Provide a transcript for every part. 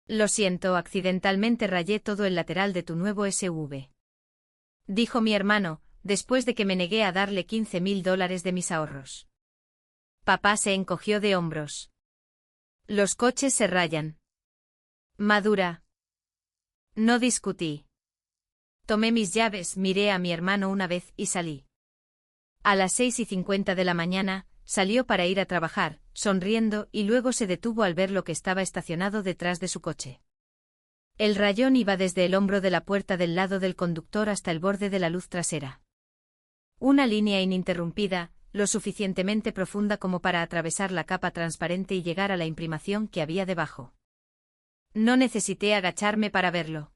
Lo siento, accidentalmente rayé todo el lateral de tu nuevo SUV. Dijo mi hermano, después de que me negué a darle $15.000 de mis ahorros. Papá se encogió de hombros. Los coches se rayan. Madura. No discutí. Tomé mis llaves, miré a mi hermano una vez y salí. A las 6:50 de la mañana, salió para ir a trabajar, sonriendo, y luego se detuvo al ver lo que estaba estacionado detrás de su coche. El rayón iba desde el hombro de la puerta del lado del conductor hasta el borde de la luz trasera. Una línea ininterrumpida, lo suficientemente profunda como para atravesar la capa transparente y llegar a la imprimación que había debajo. No necesité agacharme para verlo.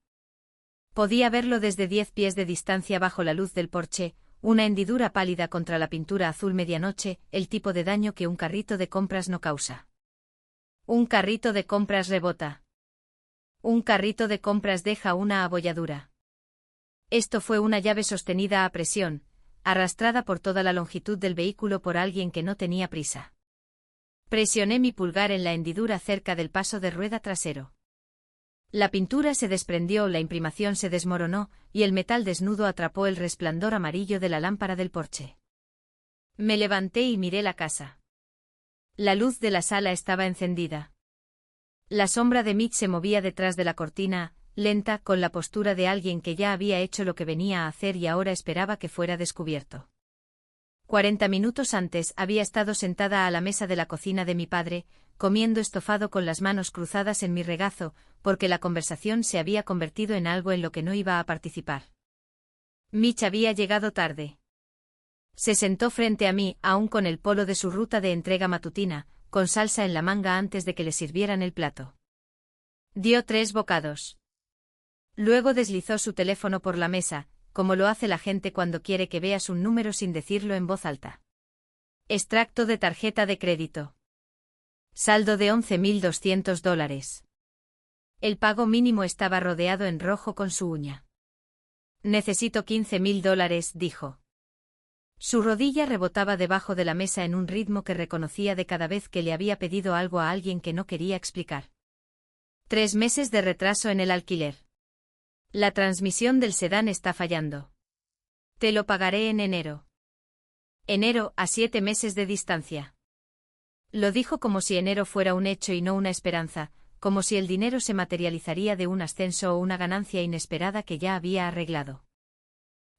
Podía verlo desde 10 pies de distancia bajo la luz del porche, una hendidura pálida contra la pintura azul medianoche, el tipo de daño que un carrito de compras no causa. Un carrito de compras rebota. Un carrito de compras deja una abolladura. Esto fue una llave sostenida a presión, arrastrada por toda la longitud del vehículo por alguien que no tenía prisa. Presioné mi pulgar en la hendidura cerca del paso de rueda trasero. La pintura se desprendió, la imprimación se desmoronó, y el metal desnudo atrapó el resplandor amarillo de la lámpara del porche. Me levanté y miré la casa. La luz de la sala estaba encendida. La sombra de Mitch se movía detrás de la cortina, lenta, con la postura de alguien que ya había hecho lo que venía a hacer y ahora esperaba que fuera descubierto. 40 minutos antes había estado sentada a la mesa de la cocina de mi padre, comiendo estofado con las manos cruzadas en mi regazo, porque la conversación se había convertido en algo en lo que no iba a participar. Mitch había llegado tarde. Se sentó frente a mí, aún con el polo de su ruta de entrega matutina, con salsa en la manga antes de que le sirvieran el plato. Dio 3 bocados. Luego deslizó su teléfono por la mesa, como lo hace la gente cuando quiere que veas un número sin decirlo en voz alta. Extracto de tarjeta de crédito. Saldo de $11.200. El pago mínimo estaba rodeado en rojo con su uña. Necesito $15.000, dijo. Su rodilla rebotaba debajo de la mesa en un ritmo que reconocía de cada vez que le había pedido algo a alguien que no quería explicar. 3 meses de retraso en el alquiler. La transmisión del sedán está fallando. Te lo pagaré en enero. Enero, a 7 meses de distancia. Lo dijo como si enero fuera un hecho y no una esperanza, como si el dinero se materializaría de un ascenso o una ganancia inesperada que ya había arreglado.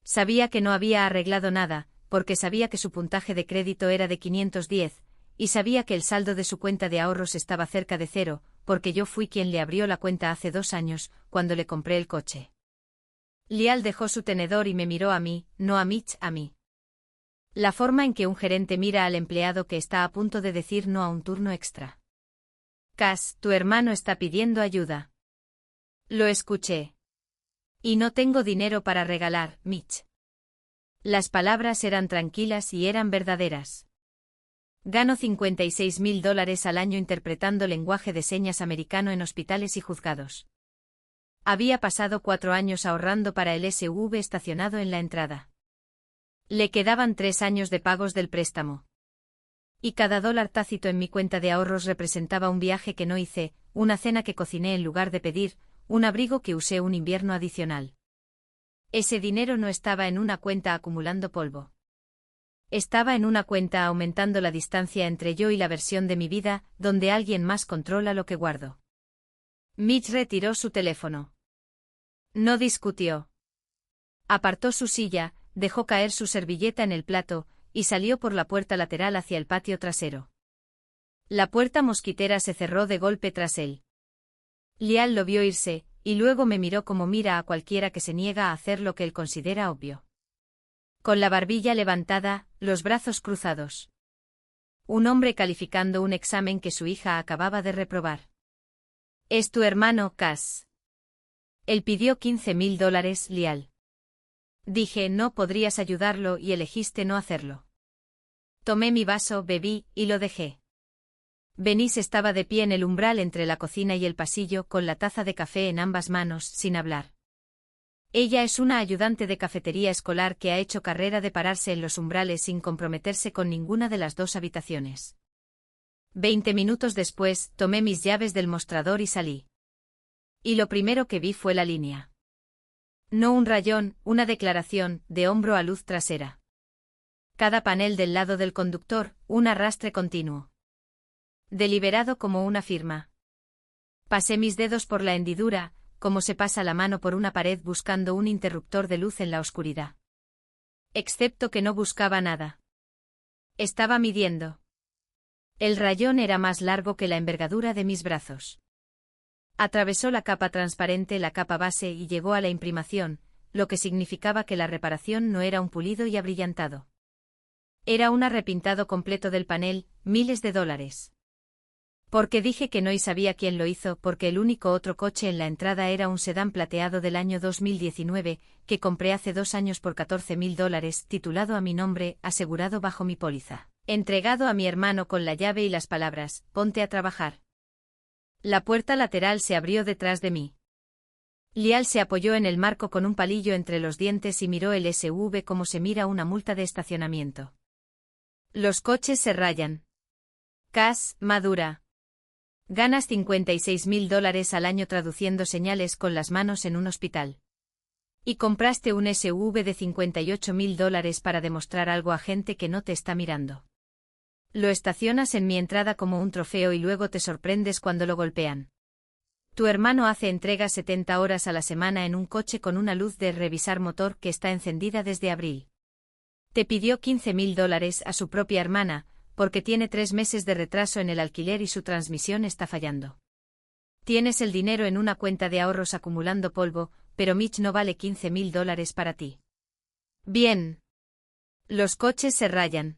Sabía que no había arreglado nada, porque sabía que su puntaje de crédito era de 510, y sabía que el saldo de su cuenta de ahorros estaba cerca de 0, porque yo fui quien le abrió la cuenta hace 2 años, cuando le compré el coche. Lial dejó su tenedor y me miró a mí, no a Mitch, a mí. La forma en que un gerente mira al empleado que está a punto de decir no a un turno extra. Cass, tu hermano está pidiendo ayuda. Lo escuché. Y no tengo dinero para regalar, Mitch. Las palabras eran tranquilas y eran verdaderas. Gano $56.000 al año interpretando lenguaje de señas americano en hospitales y juzgados. Había pasado 4 años ahorrando para el SUV estacionado en la entrada. Le quedaban 3 años de pagos del préstamo. Y cada dólar tácito en mi cuenta de ahorros representaba un viaje que no hice, una cena que cociné en lugar de pedir, un abrigo que usé un invierno adicional. Ese dinero no estaba en una cuenta acumulando polvo. Estaba en una cuenta aumentando la distancia entre yo y la versión de mi vida, donde alguien más controla lo que guardo. Mitch retiró su teléfono. No discutió. Apartó su silla, dejó caer su servilleta en el plato, y salió por la puerta lateral hacia el patio trasero. La puerta mosquitera se cerró de golpe tras él. Lial lo vio irse, y luego me miró como mira a cualquiera que se niega a hacer lo que él considera obvio. Con la barbilla levantada, los brazos cruzados. Un hombre calificando un examen que su hija acababa de reprobar. Es tu hermano, Cass. Él pidió $15.000, Lial. Dije, no podrías ayudarlo y elegiste no hacerlo. Tomé mi vaso, bebí, y lo dejé. Venice estaba de pie en el umbral entre la cocina y el pasillo, con la taza de café en ambas manos, sin hablar. Ella es una ayudante de cafetería escolar que ha hecho carrera de pararse en los umbrales sin comprometerse con ninguna de las 2 habitaciones. 20 minutos después, tomé mis llaves del mostrador y salí. Y lo primero que vi fue la línea. No un rayón, una declaración, de hombro a luz trasera. Cada panel del lado del conductor, un arrastre continuo. Deliberado como una firma. Pasé mis dedos por la hendidura, como se pasa la mano por una pared buscando un interruptor de luz en la oscuridad. Excepto que no buscaba nada. Estaba midiendo. El rayón era más largo que la envergadura de mis brazos. Atravesó la capa transparente, la capa base y llegó a la imprimación, lo que significaba que la reparación no era un pulido y abrillantado. Era un repintado completo del panel, miles de dólares. Porque dije que no y sabía quién lo hizo, porque el único otro coche en la entrada era un sedán plateado del año 2019, que compré hace 2 años por $14,000, titulado a mi nombre, asegurado bajo mi póliza. Entregado a mi hermano con la llave y las palabras, ponte a trabajar. La puerta lateral se abrió detrás de mí. Lial se apoyó en el marco con un palillo entre los dientes y miró el SUV como se mira una multa de estacionamiento. Los coches se rayan. Cash, madura. Ganas $56,000 al año traduciendo señales con las manos en un hospital. Y compraste un SUV de $58,000 para demostrar algo a gente que no te está mirando. Lo estacionas en mi entrada como un trofeo y luego te sorprendes cuando lo golpean. Tu hermano hace entregas 70 horas a la semana en un coche con una luz de revisar motor que está encendida desde abril. Te pidió $15,000 a su propia hermana, porque tiene 3 meses de retraso en el alquiler y su transmisión está fallando. Tienes el dinero en una cuenta de ahorros acumulando polvo, pero Mitch no vale $15,000 para ti. Bien. Los coches se rayan.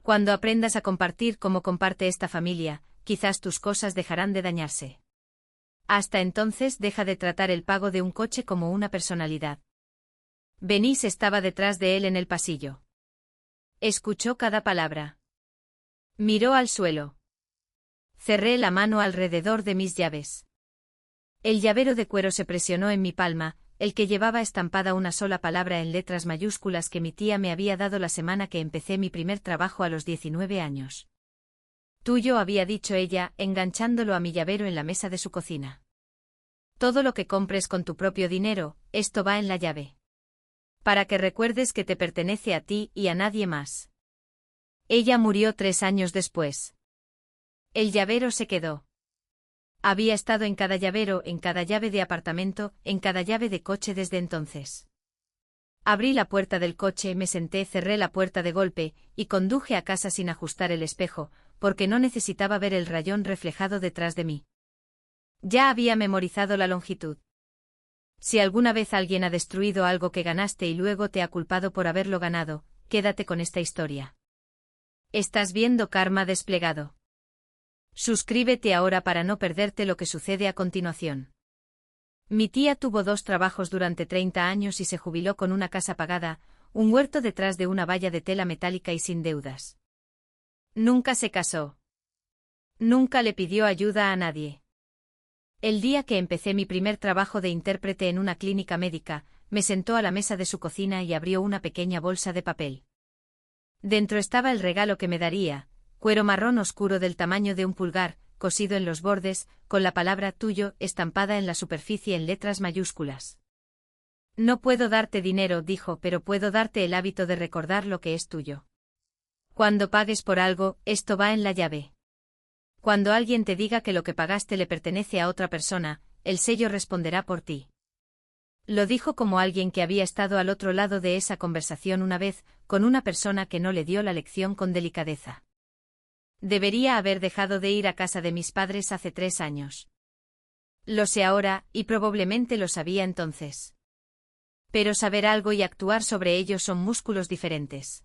Cuando aprendas a compartir como comparte esta familia, quizás tus cosas dejarán de dañarse. Hasta entonces deja de tratar el pago de un coche como una personalidad. Benice estaba detrás de él en el pasillo. Escuchó cada palabra. Miró al suelo. Cerré la mano alrededor de mis llaves. El llavero de cuero se presionó en mi palma, el que llevaba estampada una sola palabra en letras mayúsculas que mi tía me había dado la semana que empecé mi primer trabajo a los 19 años. Tuyo, había dicho ella, enganchándolo a mi llavero en la mesa de su cocina. Todo lo que compres con tu propio dinero, esto va en la llave. Para que recuerdes que te pertenece a ti y a nadie más. Ella murió 3 años después. El llavero se quedó. Había estado en cada llavero, en cada llave de apartamento, en cada llave de coche desde entonces. Abrí la puerta del coche, me senté, cerré la puerta de golpe, y conduje a casa sin ajustar el espejo, porque no necesitaba ver el rayón reflejado detrás de mí. Ya había memorizado la longitud. Si alguna vez alguien ha destruido algo que ganaste y luego te ha culpado por haberlo ganado, quédate con esta historia. Estás viendo Karma desplegado. Suscríbete ahora para no perderte lo que sucede a continuación. Mi tía tuvo 2 trabajos durante 30 años y se jubiló con una casa pagada, un huerto detrás de una valla de tela metálica y sin deudas. Nunca se casó. Nunca le pidió ayuda a nadie. El día que empecé mi primer trabajo de intérprete en una clínica médica, me sentó a la mesa de su cocina y abrió una pequeña bolsa de papel. Dentro estaba el regalo que me daría, cuero marrón oscuro del tamaño de un pulgar, cosido en los bordes, con la palabra tuyo estampada en la superficie en letras mayúsculas. No puedo darte dinero, dijo, pero puedo darte el hábito de recordar lo que es tuyo. Cuando pagues por algo, esto va en la llave. Cuando alguien te diga que lo que pagaste le pertenece a otra persona, el sello responderá por ti. Lo dijo como alguien que había estado al otro lado de esa conversación una vez, con una persona que no le dio la lección con delicadeza. Debería haber dejado de ir a casa de mis padres hace 3 años. Lo sé ahora, y probablemente lo sabía entonces. Pero saber algo y actuar sobre ello son músculos diferentes.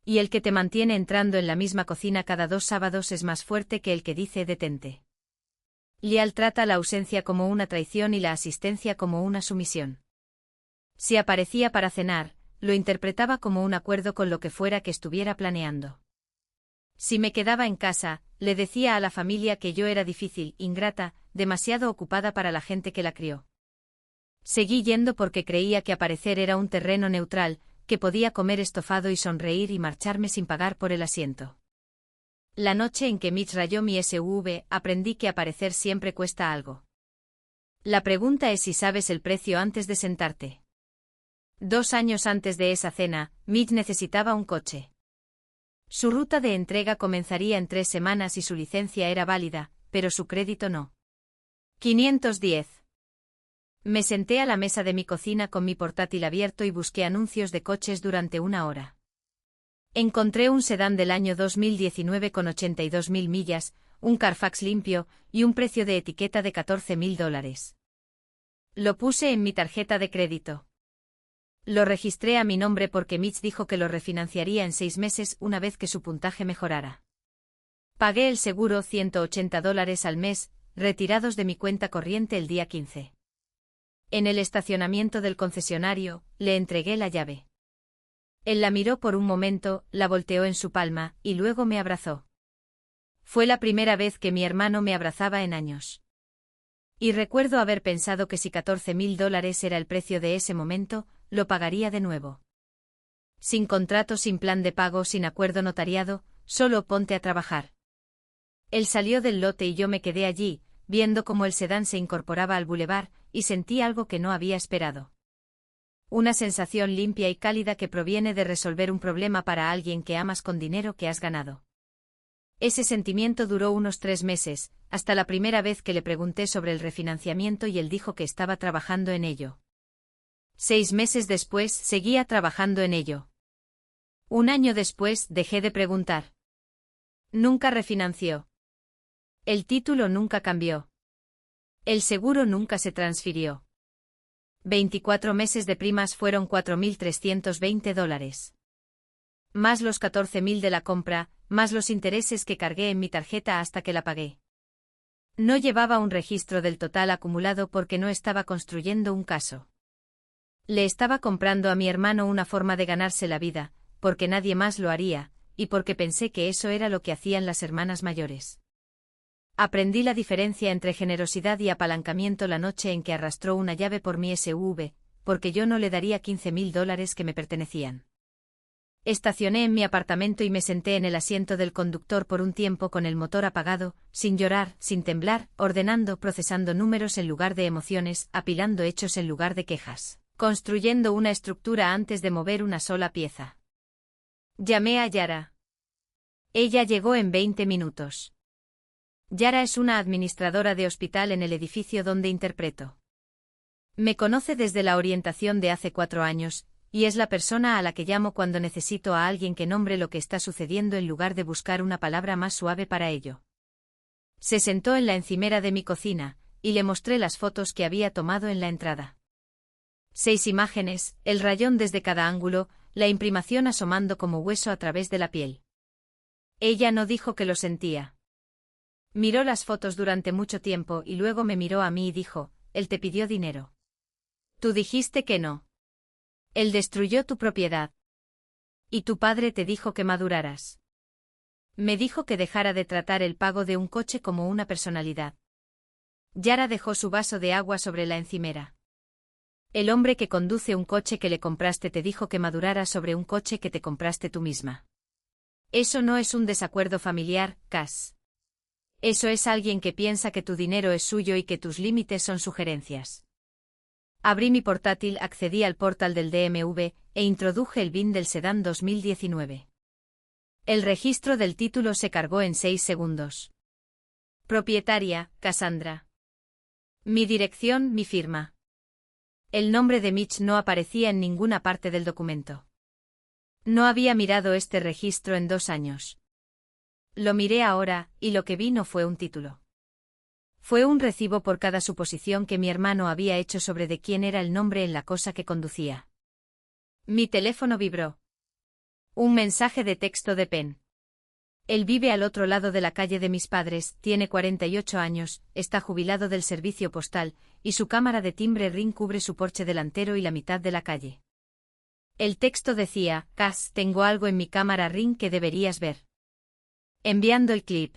Y el que te mantiene entrando en la misma cocina cada 2 sábados es más fuerte que el que dice detente. Lial trata la ausencia como una traición y la asistencia como una sumisión. Si aparecía para cenar, lo interpretaba como un acuerdo con lo que fuera que estuviera planeando. Si me quedaba en casa, le decía a la familia que yo era difícil, ingrata, demasiado ocupada para la gente que la crió. Seguí yendo porque creía que aparecer era un terreno neutral, que podía comer estofado y sonreír y marcharme sin pagar por el asiento. La noche en que Mitch rayó mi SUV, aprendí que aparecer siempre cuesta algo. La pregunta es si sabes el precio antes de sentarte. 2 años antes de esa cena, Mitch necesitaba un coche. Su ruta de entrega comenzaría en 3 semanas y su licencia era válida, pero su crédito no. 510. Me senté a la mesa de mi cocina con mi portátil abierto y busqué anuncios de coches durante 1 hora. Encontré un sedán del año 2019 con 82.000 millas, un Carfax limpio, y un precio de etiqueta de $14.000. Lo puse en mi tarjeta de crédito. Lo registré a mi nombre porque Mitch dijo que lo refinanciaría en 6 meses una vez que su puntaje mejorara. Pagué el seguro $180 al mes, retirados de mi cuenta corriente el día 15. En el estacionamiento del concesionario, le entregué la llave. Él la miró por un momento, la volteó en su palma, y luego me abrazó. Fue la primera vez que mi hermano me abrazaba en años. Y recuerdo haber pensado que si $14.000 era el precio de ese momento, lo pagaría de nuevo. Sin contrato, sin plan de pago, sin acuerdo notariado, solo ponte a trabajar. Él salió del lote y yo me quedé allí, viendo cómo el sedán se incorporaba al bulevar, y sentí algo que no había esperado. Una sensación limpia y cálida que proviene de resolver un problema para alguien que amas con dinero que has ganado. Ese sentimiento duró unos 3 meses, hasta la primera vez que le pregunté sobre el refinanciamiento y él dijo que estaba trabajando en ello. 6 meses después, seguía trabajando en ello. 1 año después, dejé de preguntar. Nunca refinanció. El título nunca cambió. El seguro nunca se transfirió. 24 meses de primas fueron $4.320. Más los 14.000 de la compra, más los intereses que cargué en mi tarjeta hasta que la pagué. No llevaba un registro del total acumulado porque no estaba construyendo un caso. Le estaba comprando a mi hermano una forma de ganarse la vida, porque nadie más lo haría, y porque pensé que eso era lo que hacían las hermanas mayores. Aprendí la diferencia entre generosidad y apalancamiento la noche en que arrastró una llave por mi SUV, porque yo no le daría $15.000 que me pertenecían. Estacioné en mi apartamento y me senté en el asiento del conductor por un tiempo con el motor apagado, sin llorar, sin temblar, ordenando, procesando números en lugar de emociones, apilando hechos en lugar de quejas, construyendo una estructura antes de mover una sola pieza. Llamé a Yara. Ella llegó en 20 minutos. Yara es una administradora de hospital en el edificio donde interpreto. Me conoce desde la orientación de hace 4 años, y es la persona a la que llamo cuando necesito a alguien que nombre lo que está sucediendo en lugar de buscar una palabra más suave para ello. Se sentó en la encimera de mi cocina, y le mostré las fotos que había tomado en la entrada. 6 imágenes, el rayón desde cada ángulo, la imprimación asomando como hueso a través de la piel. Ella no dijo que lo sentía. Miró las fotos durante mucho tiempo y luego me miró a mí y dijo, él te pidió dinero. Tú dijiste que no. Él destruyó tu propiedad. Y tu padre te dijo que maduraras. Me dijo que dejara de tratar el pago de un coche como una personalidad. Yara dejó su vaso de agua sobre la encimera. El hombre que conduce un coche que le compraste te dijo que maduraras sobre un coche que te compraste tú misma. Eso no es un desacuerdo familiar, Cass. Eso es alguien que piensa que tu dinero es suyo y que tus límites son sugerencias. Abrí mi portátil, accedí al portal del DMV, e introduje el VIN del sedán 2019. El registro del título se cargó en 6 segundos. Propietaria, Cassandra. Mi dirección, mi firma. El nombre de Mitch no aparecía en ninguna parte del documento. No había mirado este registro en 2 años. Lo miré ahora, y lo que vi no fue un título. Fue un recibo por cada suposición que mi hermano había hecho sobre de quién era el nombre en la cosa que conducía. Mi teléfono vibró. Un mensaje de texto de Penn. Él vive al otro lado de la calle de mis padres, tiene 48 años, está jubilado del servicio postal, y su cámara de timbre Ring cubre su porche delantero y la mitad de la calle. El texto decía, Cass, tengo algo en mi cámara Ring que deberías ver. Enviando el clip.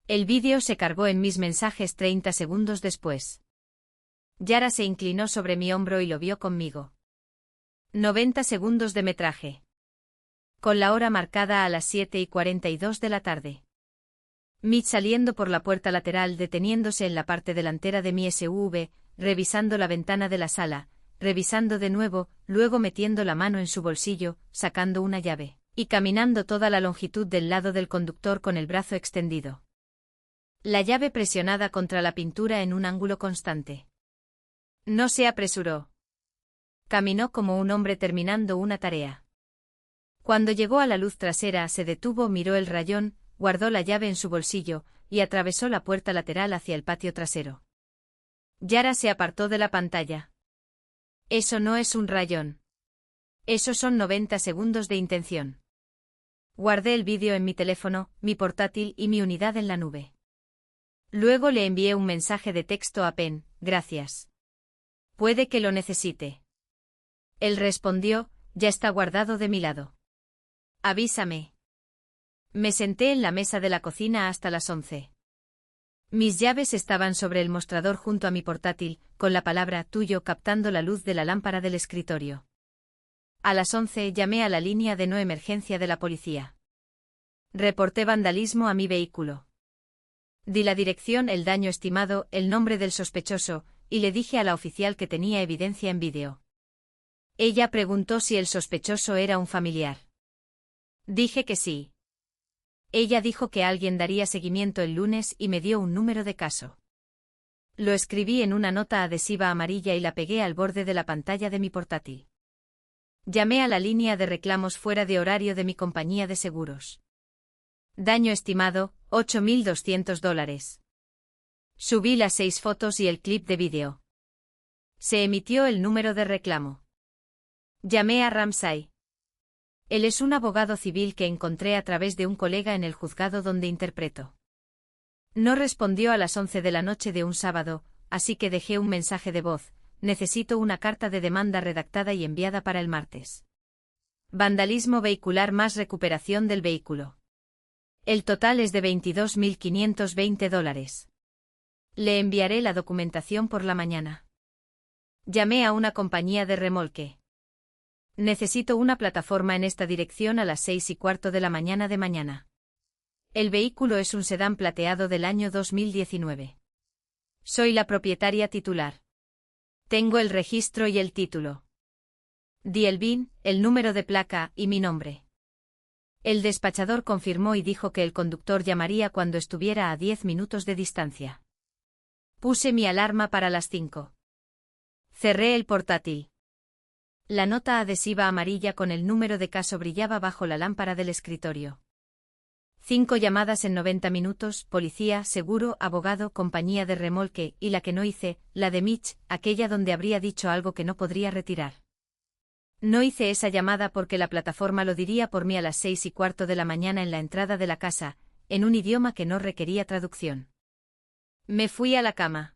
El vídeo se cargó en mis mensajes 30 segundos después. Yara se inclinó sobre mi hombro y lo vio conmigo. 90 segundos de metraje. Con la hora marcada a las 7:42 de la tarde. Mitch saliendo por la puerta lateral, deteniéndose en la parte delantera de mi SUV, revisando la ventana de la sala, revisando de nuevo, luego metiendo la mano en su bolsillo, sacando una llave, y caminando toda la longitud del lado del conductor con el brazo extendido. La llave presionada contra la pintura en un ángulo constante. No se apresuró. Caminó como un hombre terminando una tarea. Cuando llegó a la luz trasera, se detuvo, miró el rayón, guardó la llave en su bolsillo, y atravesó la puerta lateral hacia el patio trasero. Yara se apartó de la pantalla. Eso no es un rayón. Esos son 90 segundos de intención. Guardé el vídeo en mi teléfono, mi portátil y mi unidad en la nube. Luego le envié un mensaje de texto a Penn: gracias. Puede que lo necesite. Él respondió: ya está guardado de mi lado. Avísame. Me senté en la mesa de la cocina hasta las 11. Mis llaves estaban sobre el mostrador junto a mi portátil, con la palabra tuyo captando la luz de la lámpara del escritorio. A las 11 llamé a la línea de no emergencia de la policía. Reporté vandalismo a mi vehículo. Di la dirección, el daño estimado, el nombre del sospechoso, y le dije a la oficial que tenía evidencia en vídeo. Ella preguntó si el sospechoso era un familiar. Dije que sí. Ella dijo que alguien daría seguimiento el lunes y me dio un número de caso. Lo escribí en una nota adhesiva amarilla y la pegué al borde de la pantalla de mi portátil. Llamé a la línea de reclamos fuera de horario de mi compañía de seguros. Daño estimado, $8.200. Subí las 6 fotos y el clip de vídeo. Se emitió el número de reclamo. Llamé a Ramsay. Él es un abogado civil que encontré a través de un colega en el juzgado donde interpreto. No respondió a las 11 de la noche de un sábado, así que dejé un mensaje de voz: necesito una carta de demanda redactada y enviada para el martes. Vandalismo vehicular más recuperación del vehículo. El total es de $22.520. Le enviaré la documentación por la mañana. Llamé a una compañía de remolque. Necesito una plataforma en esta dirección a las 6:15 de la mañana de mañana. El vehículo es un sedán plateado del año 2019. Soy la propietaria titular. Tengo el registro y el título. Di el VIN, el número de placa y mi nombre. El despachador confirmó y dijo que el conductor llamaría cuando estuviera a 10 minutos de distancia. Puse mi alarma para las 5. Cerré el portátil. La nota adhesiva amarilla con el número de caso brillaba bajo la lámpara del escritorio. 5 llamadas en 90 minutos, policía, seguro, abogado, compañía de remolque, y la que no hice, la de Mitch, aquella donde habría dicho algo que no podría retirar. No hice esa llamada porque la plataforma lo diría por mí a las 6:15 de la mañana en la entrada de la casa, en un idioma que no requería traducción. Me fui a la cama.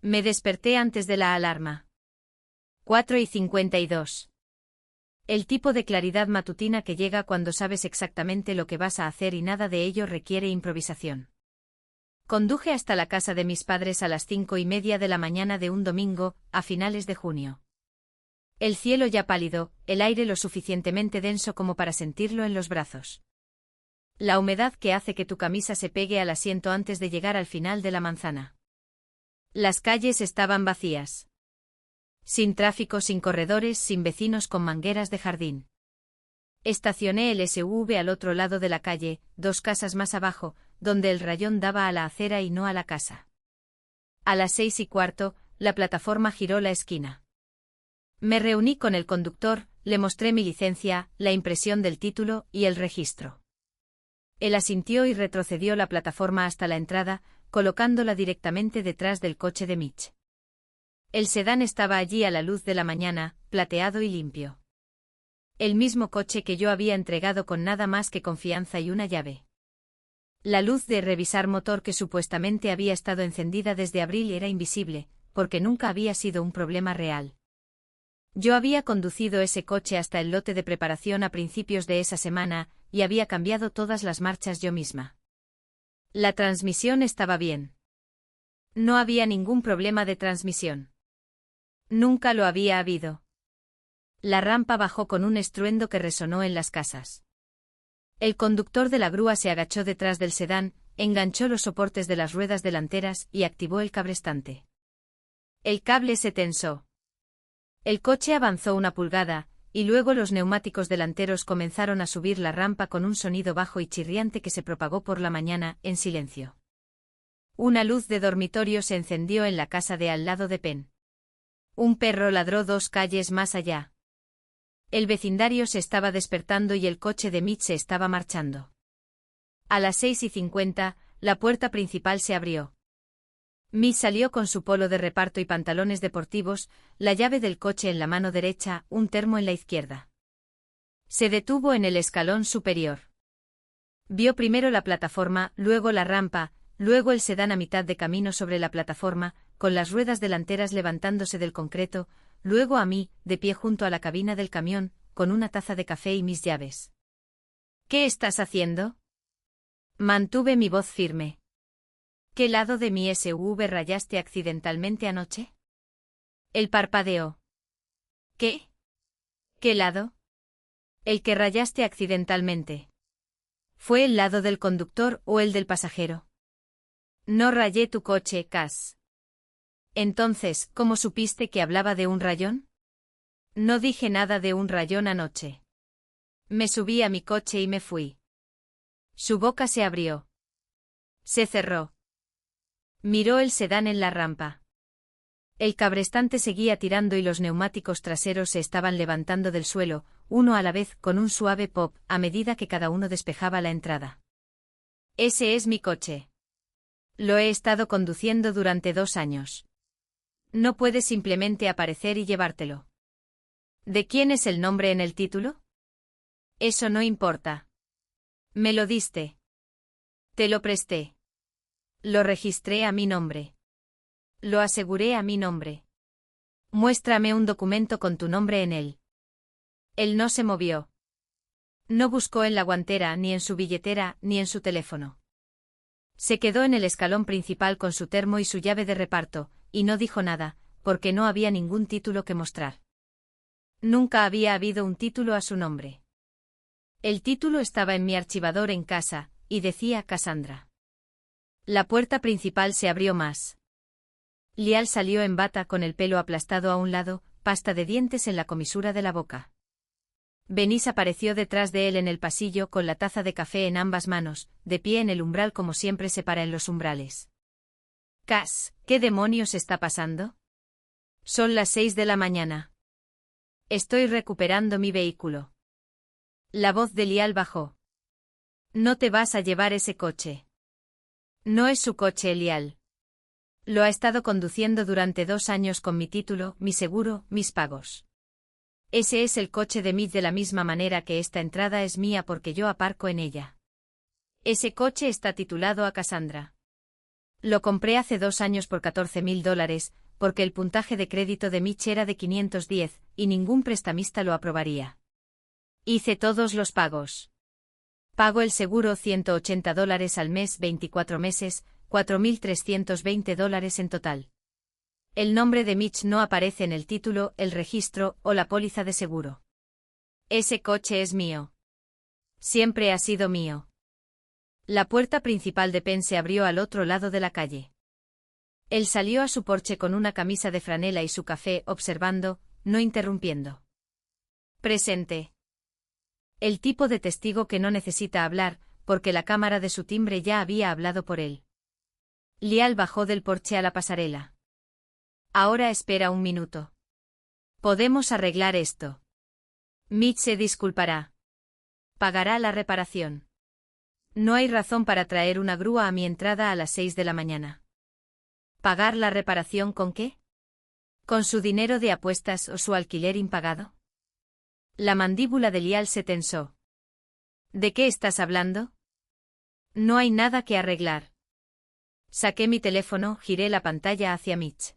Me desperté antes de la alarma. 4:52. El tipo de claridad matutina que llega cuando sabes exactamente lo que vas a hacer y nada de ello requiere improvisación. Conduje hasta la casa de mis padres a las 5:30 de la mañana de un domingo, a finales de junio. El cielo ya pálido, el aire lo suficientemente denso como para sentirlo en los brazos. La humedad que hace que tu camisa se pegue al asiento antes de llegar al final de la manzana. Las calles estaban vacías. Sin tráfico, sin corredores, sin vecinos con mangueras de jardín. Estacioné el SUV al otro lado de la calle, 2 casas más abajo, donde el rayón daba a la acera y no a la casa. A las 6:15, la plataforma giró la esquina. Me reuní con el conductor, le mostré mi licencia, la impresión del título y el registro. Él asintió y retrocedió la plataforma hasta la entrada, colocándola directamente detrás del coche de Mitch. El sedán estaba allí a la luz de la mañana, plateado y limpio. El mismo coche que yo había entregado con nada más que confianza y una llave. La luz de revisar motor que supuestamente había estado encendida desde abril era invisible, porque nunca había sido un problema real. Yo había conducido ese coche hasta el lote de preparación a principios de esa semana, y había cambiado todas las marchas yo misma. La transmisión estaba bien. No había ningún problema de transmisión. Nunca lo había habido. La rampa bajó con un estruendo que resonó en las casas. El conductor de la grúa se agachó detrás del sedán, enganchó los soportes de las ruedas delanteras y activó el cabrestante. El cable se tensó. El coche avanzó una pulgada, y luego los neumáticos delanteros comenzaron a subir la rampa con un sonido bajo y chirriante que se propagó por la mañana, en silencio. Una luz de dormitorio se encendió en la casa de al lado de Penn. Un perro ladró 2 calles más allá. El vecindario se estaba despertando y el coche de Mitch se estaba marchando. A las 6:50, la puerta principal se abrió. Mitch salió con su polo de reparto y pantalones deportivos, la llave del coche en la mano derecha, un termo en la izquierda. Se detuvo en el escalón superior. Vio primero la plataforma, luego la rampa, luego el sedán a mitad de camino sobre la plataforma, con las ruedas delanteras levantándose del concreto, luego a mí, de pie junto a la cabina del camión, con una taza de café y mis llaves. ¿Qué estás haciendo? Mantuve mi voz firme. ¿Qué lado de mi SUV rayaste accidentalmente anoche? Él parpadeó. ¿Qué? ¿Qué lado? El que rayaste accidentalmente. ¿Fue el lado del conductor o el del pasajero? No rayé tu coche, Cass. Entonces, ¿cómo supiste que hablaba de un rayón? No dije nada de un rayón anoche. Me subí a mi coche y me fui. Su boca se abrió. Se cerró. Miró el sedán en la rampa. El cabrestante seguía tirando y los neumáticos traseros se estaban levantando del suelo, uno a la vez, con un suave pop, a medida que cada uno despejaba la entrada. Ese es mi coche. Lo he estado conduciendo durante 2 años. No puedes simplemente aparecer y llevártelo. ¿De quién es el nombre en el título? Eso no importa. Me lo diste. Te lo presté. Lo registré a mi nombre. Lo aseguré a mi nombre. Muéstrame un documento con tu nombre en él. Él no se movió. No buscó en la guantera, ni en su billetera, ni en su teléfono. Se quedó en el escalón principal con su termo y su llave de reparto, y no dijo nada, porque no había ningún título que mostrar. Nunca había habido un título a su nombre. El título estaba en mi archivador en casa, y decía Cassandra. La puerta principal se abrió más. Lial salió en bata con el pelo aplastado a un lado, pasta de dientes en la comisura de la boca. Benís apareció detrás de él en el pasillo con la taza de café en ambas manos, de pie en el umbral como siempre se para en los umbrales. Cass, ¿qué demonios está pasando? Son las 6 de la mañana. Estoy recuperando mi vehículo. La voz de Lial bajó. No te vas a llevar ese coche. No es su coche, Lial. Lo ha estado conduciendo durante 2 años con mi título, mi seguro, mis pagos. Ese es el coche de Mitch de la misma manera que esta entrada es mía porque yo aparco en ella. Ese coche está titulado a Cassandra. Lo compré hace 2 años por $14,000, porque el puntaje de crédito de Mitch era de 510, y ningún prestamista lo aprobaría. Hice todos los pagos. Pago el seguro $180 al mes, 24 meses, $4,320 en total. El nombre de Mitch no aparece en el título, el registro o la póliza de seguro. Ese coche es mío. Siempre ha sido mío. La puerta principal de Penn se abrió al otro lado de la calle. Él salió a su porche con una camisa de franela y su café, observando, no interrumpiendo. Presente. El tipo de testigo que no necesita hablar, porque la cámara de su timbre ya había hablado por él. Lial bajó del porche a la pasarela. Ahora espera un minuto. Podemos arreglar esto. Mitch se disculpará. Pagará la reparación. No hay razón para traer una grúa a mi entrada a las 6 de la mañana. ¿Pagar la reparación con qué? ¿Con su dinero de apuestas o su alquiler impagado? La mandíbula de Lial se tensó. ¿De qué estás hablando? No hay nada que arreglar. Saqué mi teléfono, giré la pantalla hacia Mitch.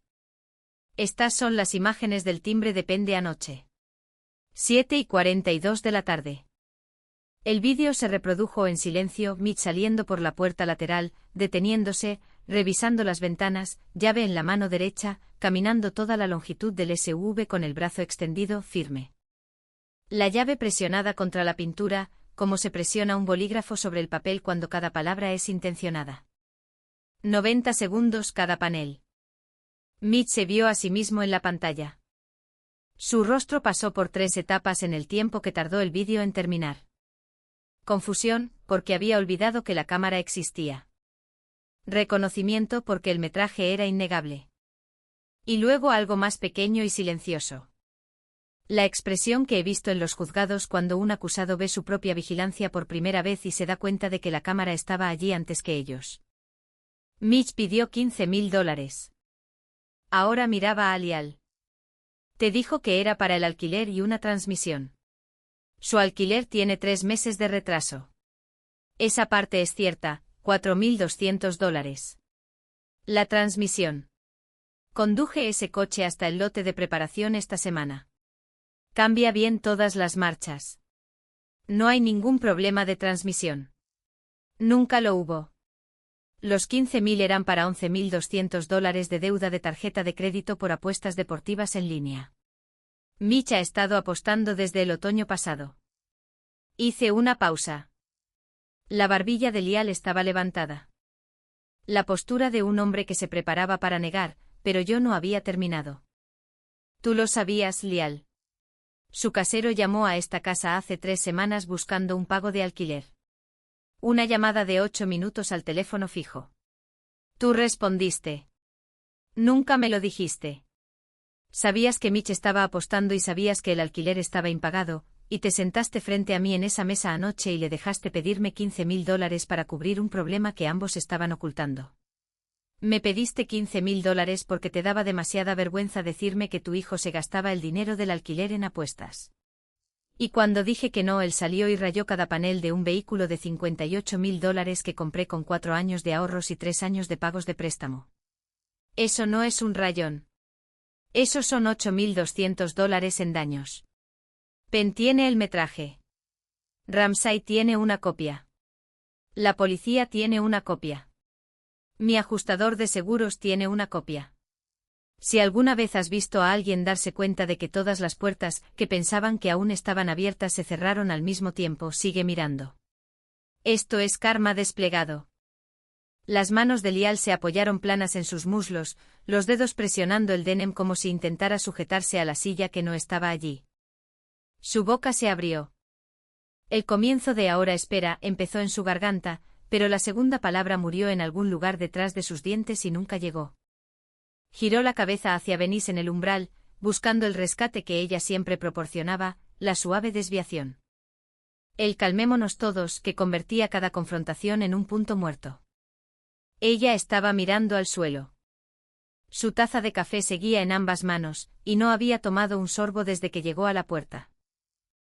Estas son las imágenes del timbre de Penn de anoche. 7:42 de la tarde. El vídeo se reprodujo en silencio, Mitch saliendo por la puerta lateral, deteniéndose, revisando las ventanas, llave en la mano derecha, caminando toda la longitud del SUV con el brazo extendido, firme. La llave presionada contra la pintura, como se presiona un bolígrafo sobre el papel cuando cada palabra es intencionada. 90 segundos cada panel. Mitch se vio a sí mismo en la pantalla. Su rostro pasó por 3 etapas en el tiempo que tardó el vídeo en terminar. Confusión, porque había olvidado que la cámara existía. Reconocimiento, porque el metraje era innegable. Y luego algo más pequeño y silencioso. La expresión que he visto en los juzgados cuando un acusado ve su propia vigilancia por primera vez y se da cuenta de que la cámara estaba allí antes que ellos. Mitch pidió $15,000. Ahora miraba a Lial. Te dijo que era para el alquiler y una transmisión. Su alquiler tiene 3 meses de retraso. Esa parte es cierta, $4,200. La transmisión. Conduje ese coche hasta el lote de preparación esta semana. Cambia bien todas las marchas. No hay ningún problema de transmisión. Nunca lo hubo. Los 15,000 eran para $11,200 de deuda de tarjeta de crédito por apuestas deportivas en línea. Mitch ha estado apostando desde el otoño pasado. Hice una pausa. La barbilla de Lial estaba levantada. La postura de un hombre que se preparaba para negar, pero yo no había terminado. Tú lo sabías, Lial. Su casero llamó a esta casa hace 3 semanas buscando un pago de alquiler. Una llamada de 8 minutos al teléfono fijo. Tú respondiste. Nunca me lo dijiste. Sabías que Mitch estaba apostando y sabías que el alquiler estaba impagado, y te sentaste frente a mí en esa mesa anoche y le dejaste pedirme $15,000 para cubrir un problema que ambos estaban ocultando. Me pediste $15,000 porque te daba demasiada vergüenza decirme que tu hijo se gastaba el dinero del alquiler en apuestas. Y cuando dije que no, él salió y rayó cada panel de un vehículo de $58,000 que compré con 4 años de ahorros y 3 años de pagos de préstamo. Eso no es un rayón. Esos son $8,200 en daños. Penn tiene el metraje. Ramsay tiene una copia. La policía tiene una copia. Mi ajustador de seguros tiene una copia. Si alguna vez has visto a alguien darse cuenta de que todas las puertas que pensaban que aún estaban abiertas se cerraron al mismo tiempo, sigue mirando. Esto es karma desplegado. Las manos de Lial se apoyaron planas en sus muslos, los dedos presionando el denim como si intentara sujetarse a la silla que no estaba allí. Su boca se abrió. El comienzo de ahora espera empezó en su garganta, pero la segunda palabra murió en algún lugar detrás de sus dientes y nunca llegó. Giró la cabeza hacia Benise en el umbral, buscando el rescate que ella siempre proporcionaba, la suave desviación. El calmémonos todos, que convertía cada confrontación en un punto muerto. Ella estaba mirando al suelo. Su taza de café seguía en ambas manos, y no había tomado un sorbo desde que llegó a la puerta.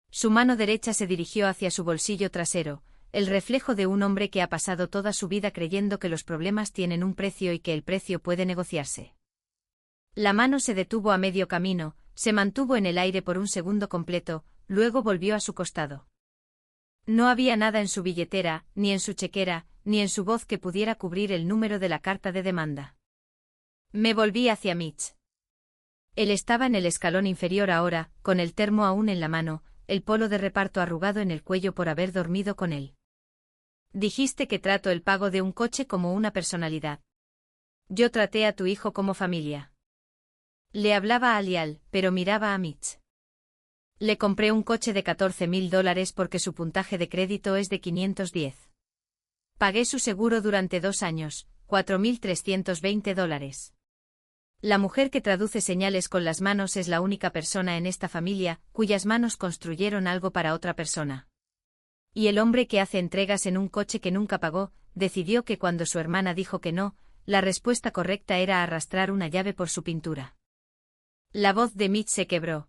Su mano derecha se dirigió hacia su bolsillo trasero, el reflejo de un hombre que ha pasado toda su vida creyendo que los problemas tienen un precio y que el precio puede negociarse. La mano se detuvo a medio camino, se mantuvo en el aire por un segundo completo, luego volvió a su costado. No había nada en su billetera, ni en su chequera, ni en su voz que pudiera cubrir el número de la carta de demanda. Me volví hacia Mitch. Él estaba en el escalón inferior ahora, con el termo aún en la mano, el polo de reparto arrugado en el cuello por haber dormido con él. Dijiste que trato el pago de un coche como una personalidad. Yo traté a tu hijo como familia. Le hablaba a Lial, pero miraba a Mitch. Le compré un coche de $14,000 porque su puntaje de crédito es de 510. Pagué su seguro durante 2 años, $4,320. La mujer que traduce señales con las manos es la única persona en esta familia cuyas manos construyeron algo para otra persona. Y el hombre que hace entregas en un coche que nunca pagó, decidió que cuando su hermana dijo que no, la respuesta correcta era arrastrar una llave por su pintura. La voz de Mitch se quebró.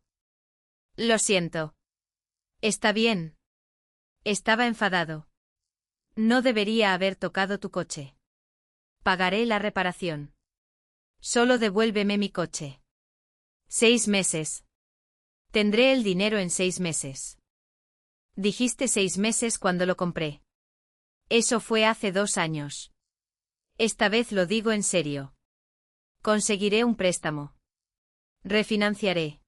Lo siento. Está bien. Estaba enfadado. No debería haber tocado tu coche. Pagaré la reparación. Solo devuélveme mi coche. 6 meses. Tendré el dinero en 6 meses. Dijiste 6 meses cuando lo compré. Eso fue hace 2 años. Esta vez lo digo en serio. Conseguiré un préstamo. Refinanciaré.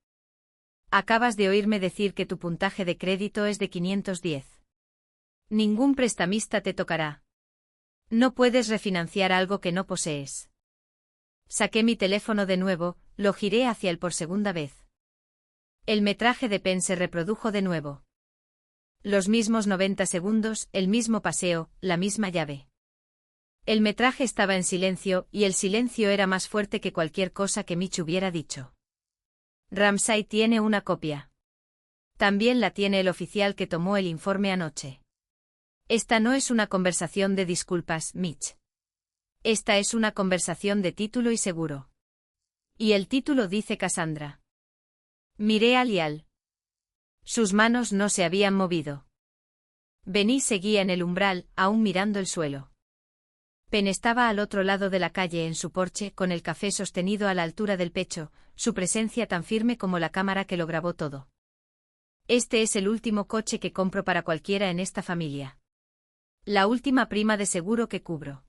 Acabas de oírme decir que tu puntaje de crédito es de 510. Ningún prestamista te tocará. No puedes refinanciar algo que no posees. Saqué mi teléfono de nuevo, lo giré hacia él por segunda vez. El metraje de Penn se reprodujo de nuevo. Los mismos 90 segundos, el mismo paseo, la misma llave. El metraje estaba en silencio, y el silencio era más fuerte que cualquier cosa que Mitch hubiera dicho. Ramsay tiene una copia. También la tiene el oficial que tomó el informe anoche. Esta no es una conversación de disculpas, Mitch. Esta es una conversación de título y seguro. Y el título dice Cassandra. Miré a Lial. Sus manos no se habían movido. Benny seguía en el umbral, aún mirando el suelo. Penn estaba al otro lado de la calle en su porche con el café sostenido a la altura del pecho, su presencia tan firme como la cámara que lo grabó todo. Este es el último coche que compro para cualquiera en esta familia. La última prima de seguro que cubro.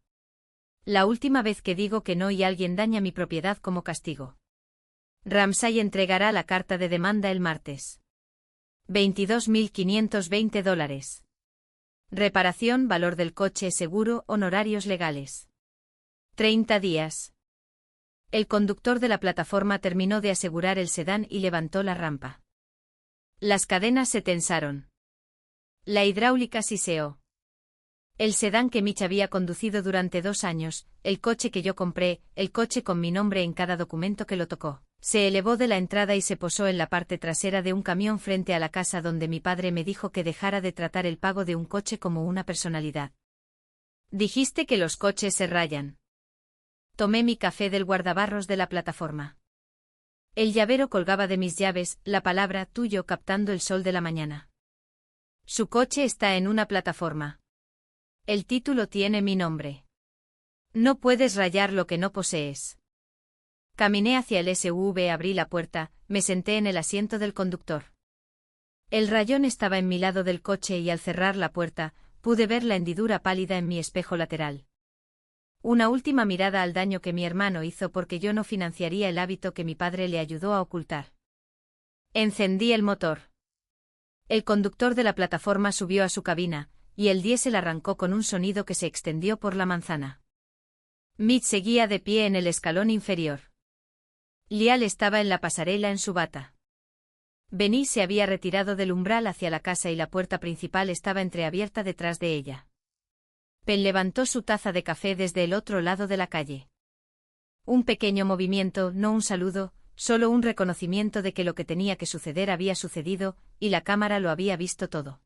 La última vez que digo que no y alguien daña mi propiedad como castigo. Ramsay entregará la carta de demanda el martes. $22.520. Reparación, valor del coche, seguro, honorarios legales. 30 días. El conductor de la plataforma terminó de asegurar el sedán y levantó la rampa. Las cadenas se tensaron. La hidráulica siseó. El sedán que Mitch había conducido durante 2 años, el coche que yo compré, el coche con mi nombre en cada documento que lo tocó, se elevó de la entrada y se posó en la parte trasera de un camión frente a la casa donde mi padre me dijo que dejara de tratar el pago de un coche como una personalidad. Dijiste que los coches se rayan. Tomé mi café del guardabarros de la plataforma. El llavero colgaba de mis llaves, la palabra tuyo captando el sol de la mañana. Su coche está en una plataforma. El título tiene mi nombre. No puedes rayar lo que no posees. Caminé hacia el SUV, abrí la puerta, me senté en el asiento del conductor. El rayón estaba en mi lado del coche y al cerrar la puerta, pude ver la hendidura pálida en mi espejo lateral. Una última mirada al daño que mi hermano hizo porque yo no financiaría el hábito que mi padre le ayudó a ocultar. Encendí el motor. El conductor de la plataforma subió a su cabina, y el diésel arrancó con un sonido que se extendió por la manzana. Mitch seguía de pie en el escalón inferior. Lial estaba en la pasarela en su bata. Benny se había retirado del umbral hacia la casa y la puerta principal estaba entreabierta detrás de ella. Penn levantó su taza de café desde el otro lado de la calle. Un pequeño movimiento, no un saludo, solo un reconocimiento de que lo que tenía que suceder había sucedido, y la cámara lo había visto todo.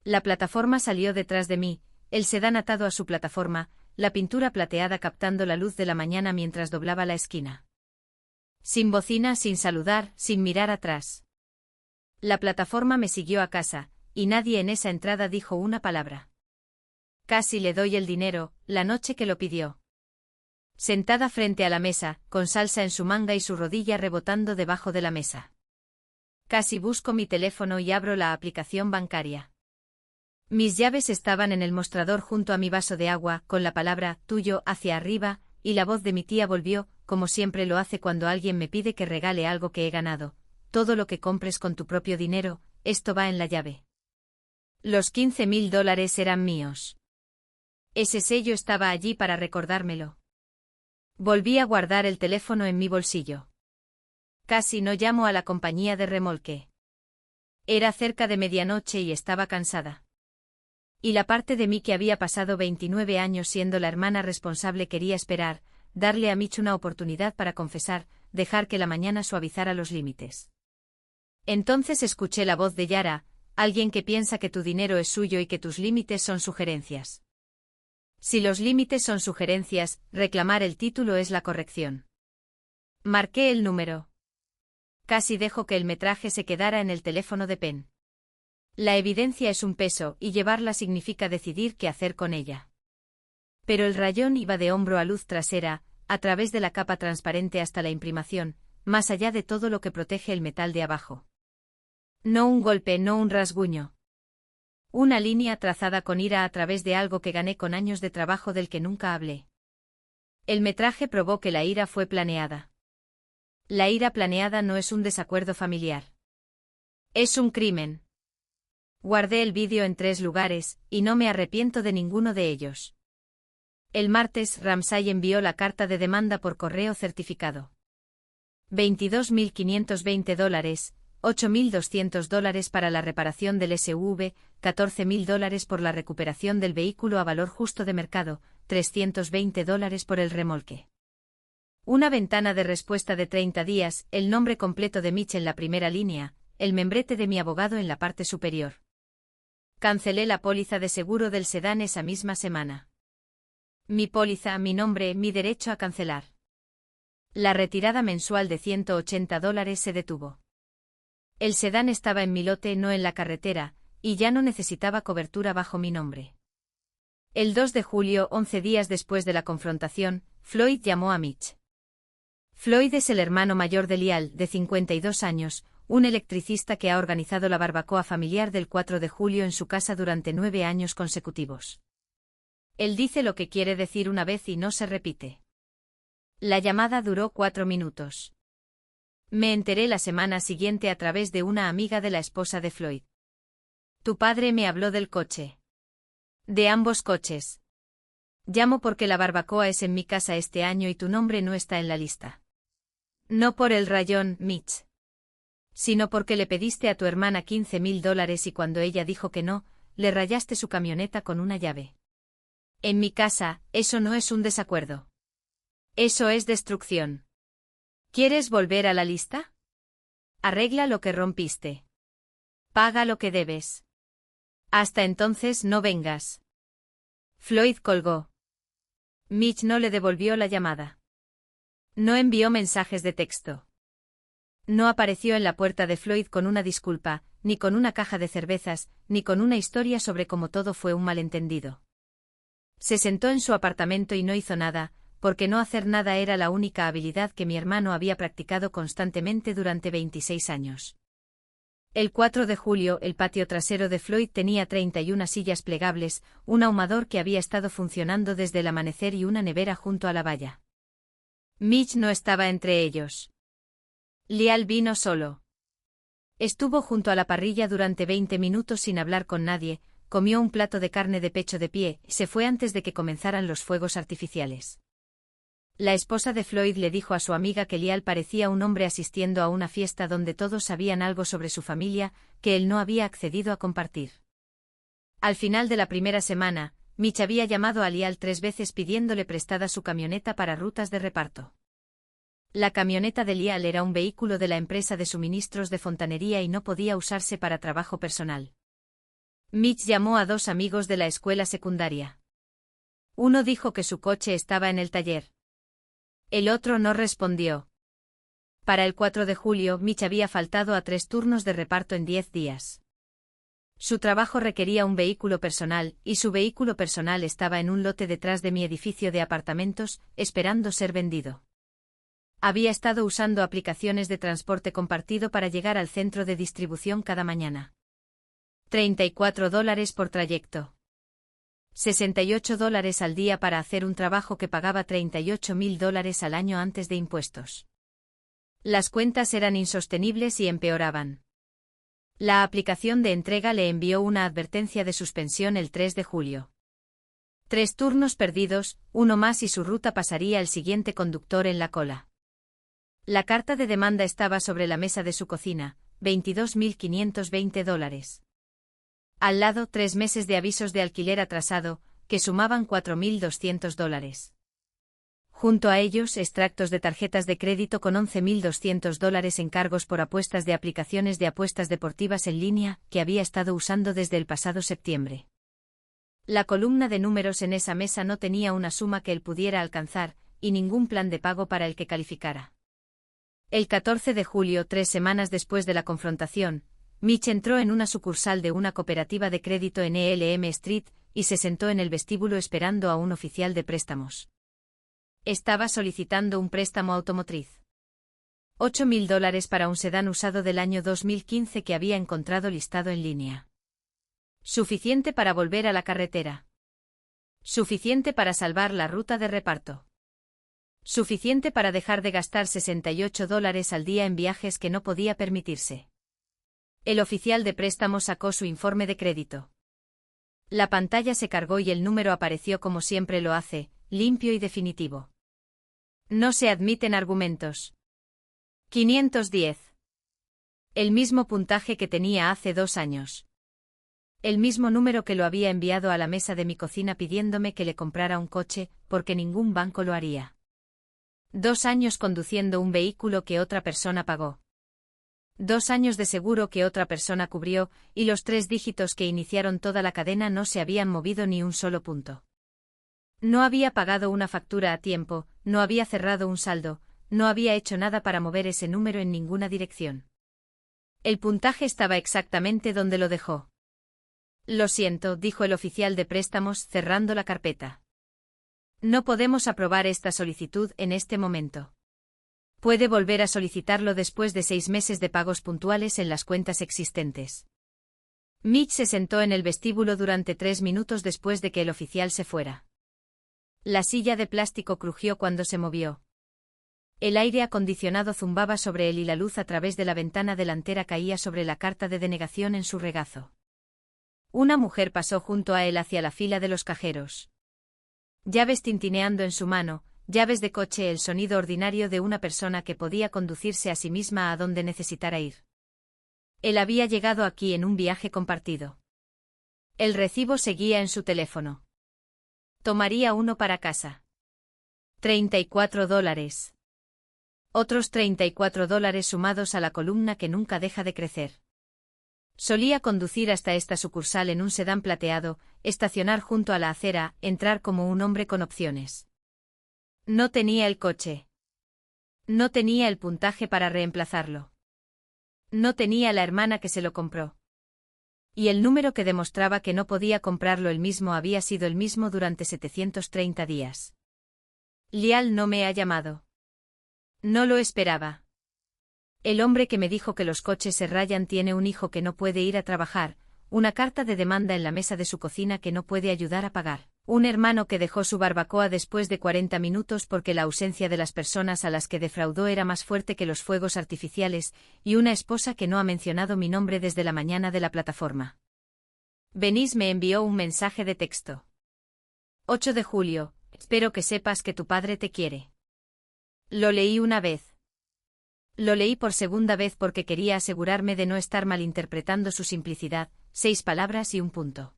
La plataforma salió detrás de mí, el sedán atado a su plataforma, la pintura plateada captando la luz de la mañana mientras doblaba la esquina. Sin bocina, sin saludar, sin mirar atrás. La plataforma me siguió a casa, y nadie en esa entrada dijo una palabra. Casi le doy el dinero, la noche que lo pidió. Sentada frente a la mesa, con salsa en su manga y su rodilla rebotando debajo de la mesa. Casi busco mi teléfono y abro la aplicación bancaria. Mis llaves estaban en el mostrador junto a mi vaso de agua, con la palabra tuyo hacia arriba, y la voz de mi tía volvió, como siempre lo hace cuando alguien me pide que regale algo que he ganado. Todo lo que compres con tu propio dinero, esto va en la llave. Los $15.000 eran míos. Ese sello estaba allí para recordármelo. Volví a guardar el teléfono en mi bolsillo. Casi no llamo a la compañía de remolque. Era cerca de medianoche y estaba cansada. Y la parte de mí que había pasado 29 años siendo la hermana responsable quería esperar, darle a Mitch una oportunidad para confesar, dejar que la mañana suavizara los límites. Entonces escuché la voz de Yara, alguien que piensa que tu dinero es suyo y que tus límites son sugerencias. Si los límites son sugerencias, reclamar el título es la corrección. Marqué el número. Casi dejo que el metraje se quedara en el teléfono de Penn. La evidencia es un peso, y llevarla significa decidir qué hacer con ella. Pero el rayón iba de hombro a luz trasera, a través de la capa transparente hasta la imprimación, más allá de todo lo que protege el metal de abajo. No un golpe, no un rasguño. Una línea trazada con ira a través de algo que gané con años de trabajo del que nunca hablé. El metraje probó que la ira fue planeada. La ira planeada no es un desacuerdo familiar. Es un crimen. Guardé el vídeo en 3 lugares, y no me arrepiento de ninguno de ellos. El martes, Ramsay envió la carta de demanda por correo certificado. $22.520, $8.200 para la reparación del SUV, $14.000 por la recuperación del vehículo a valor justo de mercado, $320 por el remolque. Una ventana de respuesta de 30 días, el nombre completo de Mitch en la primera línea, el membrete de mi abogado en la parte superior. Cancelé la póliza de seguro del sedán esa misma semana. Mi póliza, mi nombre, mi derecho a cancelar. La retirada mensual de $180 se detuvo. El sedán estaba en mi lote, no en la carretera, y ya no necesitaba cobertura bajo mi nombre. El 2 de julio, 11 días después de la confrontación, Floyd llamó a Mitch. Floyd es el hermano mayor de Lial, de 52 años, un electricista que ha organizado la barbacoa familiar del 4 de julio en su casa durante 9 años consecutivos. Él dice lo que quiere decir una vez y no se repite. La llamada duró 4 minutos. Me enteré la semana siguiente a través de una amiga de la esposa de Floyd. Tu padre me habló del coche. De ambos coches. Llamo porque la barbacoa es en mi casa este año y tu nombre no está en la lista. No por el rayón, Mitch. Sino porque le pediste a tu hermana $15.000 y cuando ella dijo que no, le rayaste su camioneta con una llave. En mi casa, eso no es un desacuerdo. Eso es destrucción. ¿Quieres volver a la lista? Arregla lo que rompiste. Paga lo que debes. Hasta entonces no vengas. Floyd colgó. Mitch no le devolvió la llamada. No envió mensajes de texto. No apareció en la puerta de Floyd con una disculpa, ni con una caja de cervezas, ni con una historia sobre cómo todo fue un malentendido. Se sentó en su apartamento y no hizo nada, porque no hacer nada era la única habilidad que mi hermano había practicado constantemente durante 26 años. El 4 de julio, el patio trasero de Floyd tenía 31 sillas plegables, un ahumador que había estado funcionando desde el amanecer y una nevera junto a la valla. Mitch no estaba entre ellos. Lial vino solo. Estuvo junto a la parrilla durante 20 minutos sin hablar con nadie, comió un plato de carne de pecho de pie y se fue antes de que comenzaran los fuegos artificiales. La esposa de Floyd le dijo a su amiga que Lial parecía un hombre asistiendo a una fiesta donde todos sabían algo sobre su familia, que él no había accedido a compartir. Al final de la primera semana, Mitch había llamado a Lial 3 veces pidiéndole prestada su camioneta para rutas de reparto. La camioneta de Lial era un vehículo de la empresa de suministros de fontanería y no podía usarse para trabajo personal. Mitch llamó a 2 amigos de la escuela secundaria. Uno dijo que su coche estaba en el taller. El otro no respondió. Para el 4 de julio, Mitch había faltado a 3 turnos de reparto en 10 días. Su trabajo requería un vehículo personal, y su vehículo personal estaba en un lote detrás de mi edificio de apartamentos, esperando ser vendido. Había estado usando aplicaciones de transporte compartido para llegar al centro de distribución cada mañana. $34 por trayecto. $68 al día para hacer un trabajo que pagaba $38.000 al año antes de impuestos. Las cuentas eran insostenibles y empeoraban. La aplicación de entrega le envió una advertencia de suspensión el 3 de julio. 3 turnos perdidos, uno más y su ruta pasaría el siguiente conductor en la cola. La carta de demanda estaba sobre la mesa de su cocina, $22.520. Al lado 3 meses de avisos de alquiler atrasado, que sumaban $4.200. Junto a ellos, extractos de tarjetas de crédito con $11.200 en cargos por apuestas de aplicaciones de apuestas deportivas en línea, que había estado usando desde el pasado septiembre. La columna de números en esa mesa no tenía una suma que él pudiera alcanzar, y ningún plan de pago para el que calificara. El 14 de julio, 3 semanas después de la confrontación, Mitch entró en una sucursal de una cooperativa de crédito en Elm Street, y se sentó en el vestíbulo esperando a un oficial de préstamos. Estaba solicitando un préstamo automotriz. $8.000 para un sedán usado del año 2015 que había encontrado listado en línea. Suficiente para volver a la carretera. Suficiente para salvar la ruta de reparto. Suficiente para dejar de gastar $68 al día en viajes que no podía permitirse. El oficial de préstamo sacó su informe de crédito. La pantalla se cargó y el número apareció como siempre lo hace, limpio y definitivo. No se admiten argumentos. 510. El mismo puntaje que tenía hace 2 años. El mismo número que lo había enviado a la mesa de mi cocina pidiéndome que le comprara un coche, porque ningún banco lo haría. 2 años conduciendo un vehículo que otra persona pagó. 2 años de seguro que otra persona cubrió, y los 3 dígitos que iniciaron toda la cadena no se habían movido ni un solo punto. No había pagado una factura a tiempo, no había cerrado un saldo, no había hecho nada para mover ese número en ninguna dirección. El puntaje estaba exactamente donde lo dejó. Lo siento, dijo el oficial de préstamos cerrando la carpeta. No podemos aprobar esta solicitud en este momento. Puede volver a solicitarlo después de 6 meses de pagos puntuales en las cuentas existentes. Mitch se sentó en el vestíbulo durante 3 minutos después de que el oficial se fuera. La silla de plástico crujió cuando se movió. El aire acondicionado zumbaba sobre él y la luz a través de la ventana delantera caía sobre la carta de denegación en su regazo. Una mujer pasó junto a él hacia la fila de los cajeros. Llaves tintineando en su mano, llaves de coche, el sonido ordinario de una persona que podía conducirse a sí misma a donde necesitara ir. Él había llegado aquí en un viaje compartido. El recibo seguía en su teléfono. Tomaría uno para casa. $34. Otros $34 sumados a la columna que nunca deja de crecer. Solía conducir hasta esta sucursal en un sedán plateado, estacionar junto a la acera, entrar como un hombre con opciones. No tenía el coche. No tenía el puntaje para reemplazarlo. No tenía la hermana que se lo compró. Y el número que demostraba que no podía comprarlo él mismo había sido el mismo durante 730 días. Lial no me ha llamado. No lo esperaba. El hombre que me dijo que los coches se rayan tiene un hijo que no puede ir a trabajar, una carta de demanda en la mesa de su cocina que no puede ayudar a pagar, un hermano que dejó su barbacoa después de 40 minutos porque la ausencia de las personas a las que defraudó era más fuerte que los fuegos artificiales, y una esposa que no ha mencionado mi nombre desde la mañana de la plataforma. Benís me envió un mensaje de texto. 8 de julio, espero que sepas que tu padre te quiere. Lo leí una vez. Lo leí por segunda vez porque quería asegurarme de no estar malinterpretando su simplicidad, 6 palabras y un punto.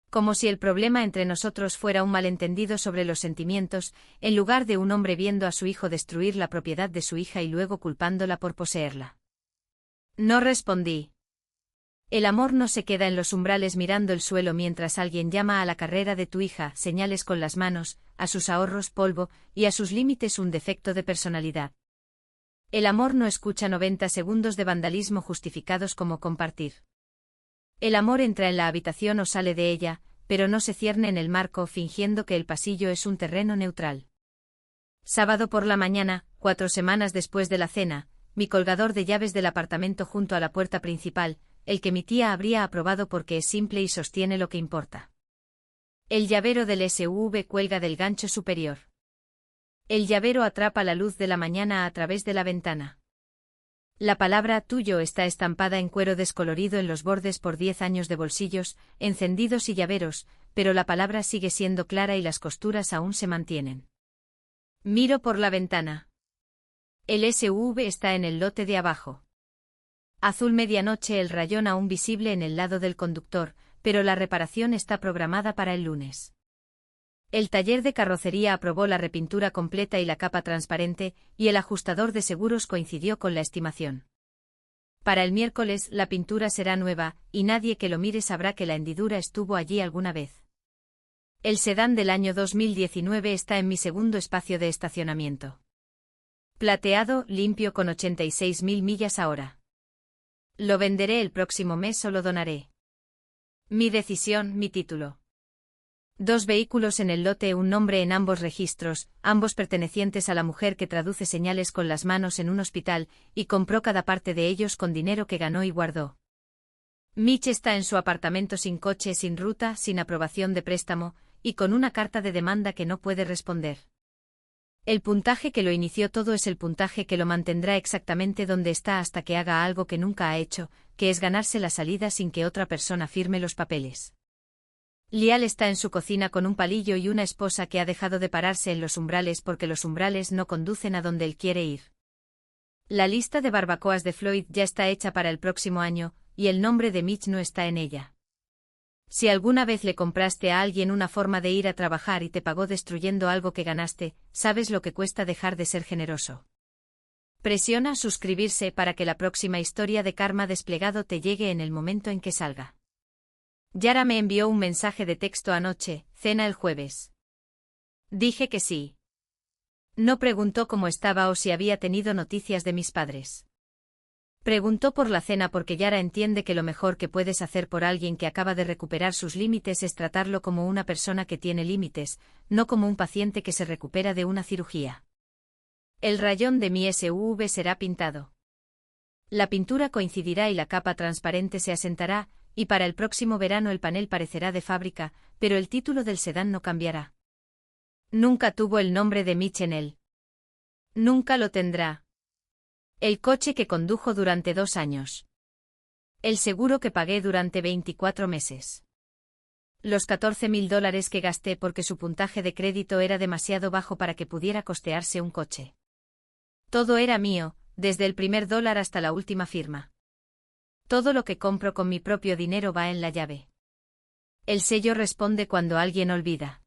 Como si el problema entre nosotros fuera un malentendido sobre los sentimientos, en lugar de un hombre viendo a su hijo destruir la propiedad de su hija y luego culpándola por poseerla. No respondí. El amor no se queda en los umbrales mirando el suelo mientras alguien llama a la carrera de tu hija, señales con las manos, a sus ahorros polvo, y a sus límites un defecto de personalidad. El amor no escucha 90 segundos de vandalismo justificados como compartir. El amor entra en la habitación o sale de ella, pero no se cierne en el marco fingiendo que el pasillo es un terreno neutral. Sábado por la mañana, 4 semanas después de la cena, mi colgador de llaves del apartamento junto a la puerta principal, el que mi tía habría aprobado porque es simple y sostiene lo que importa. El llavero del SUV cuelga del gancho superior. El llavero atrapa la luz de la mañana a través de la ventana. La palabra tuyo está estampada en cuero descolorido en los bordes por 10 años de bolsillos, encendidos y llaveros, pero la palabra sigue siendo clara y las costuras aún se mantienen. Miro por la ventana. El SUV está en el lote de abajo. Azul medianoche, el rayón aún visible en el lado del conductor, pero la reparación está programada para el lunes. El taller de carrocería aprobó la repintura completa y la capa transparente, y el ajustador de seguros coincidió con la estimación. Para el miércoles la pintura será nueva, y nadie que lo mire sabrá que la hendidura estuvo allí alguna vez. El sedán del año 2019 está en mi segundo espacio de estacionamiento. Plateado, limpio con 86.000 millas a hora. ¿Lo venderé el próximo mes o lo donaré? Mi decisión, mi título. 2 vehículos en el lote, un nombre en ambos registros, ambos pertenecientes a la mujer que traduce señales con las manos en un hospital, y compró cada parte de ellos con dinero que ganó y guardó. Mitch está en su apartamento sin coche, sin ruta, sin aprobación de préstamo, y con una carta de demanda que no puede responder. El puntaje que lo inició todo es el puntaje que lo mantendrá exactamente donde está hasta que haga algo que nunca ha hecho, que es ganarse la salida sin que otra persona firme los papeles. Lial está en su cocina con un palillo y una esposa que ha dejado de pararse en los umbrales porque los umbrales no conducen a donde él quiere ir. La lista de barbacoas de Floyd ya está hecha para el próximo año, y el nombre de Mitch no está en ella. Si alguna vez le compraste a alguien una forma de ir a trabajar y te pagó destruyendo algo que ganaste, sabes lo que cuesta dejar de ser generoso. Presiona suscribirse para que la próxima historia de karma desplegado te llegue en el momento en que salga. Yara me envió un mensaje de texto anoche, cena el jueves. Dije que sí. No preguntó cómo estaba o si había tenido noticias de mis padres. Preguntó por la cena porque Yara entiende que lo mejor que puedes hacer por alguien que acaba de recuperar sus límites es tratarlo como una persona que tiene límites, no como un paciente que se recupera de una cirugía. El rayón de mi SUV será pintado. La pintura coincidirá y la capa transparente se asentará, y para el próximo verano el panel parecerá de fábrica, pero el título del sedán no cambiará. Nunca tuvo el nombre de Mitch en él. Nunca lo tendrá. El coche que condujo durante 2 años. El seguro que pagué durante 24 meses. Los $14.000 que gasté porque su puntaje de crédito era demasiado bajo para que pudiera costearse un coche. Todo era mío, desde el primer dólar hasta la última firma. Todo lo que compro con mi propio dinero va en la llave. El sello responde cuando alguien olvida.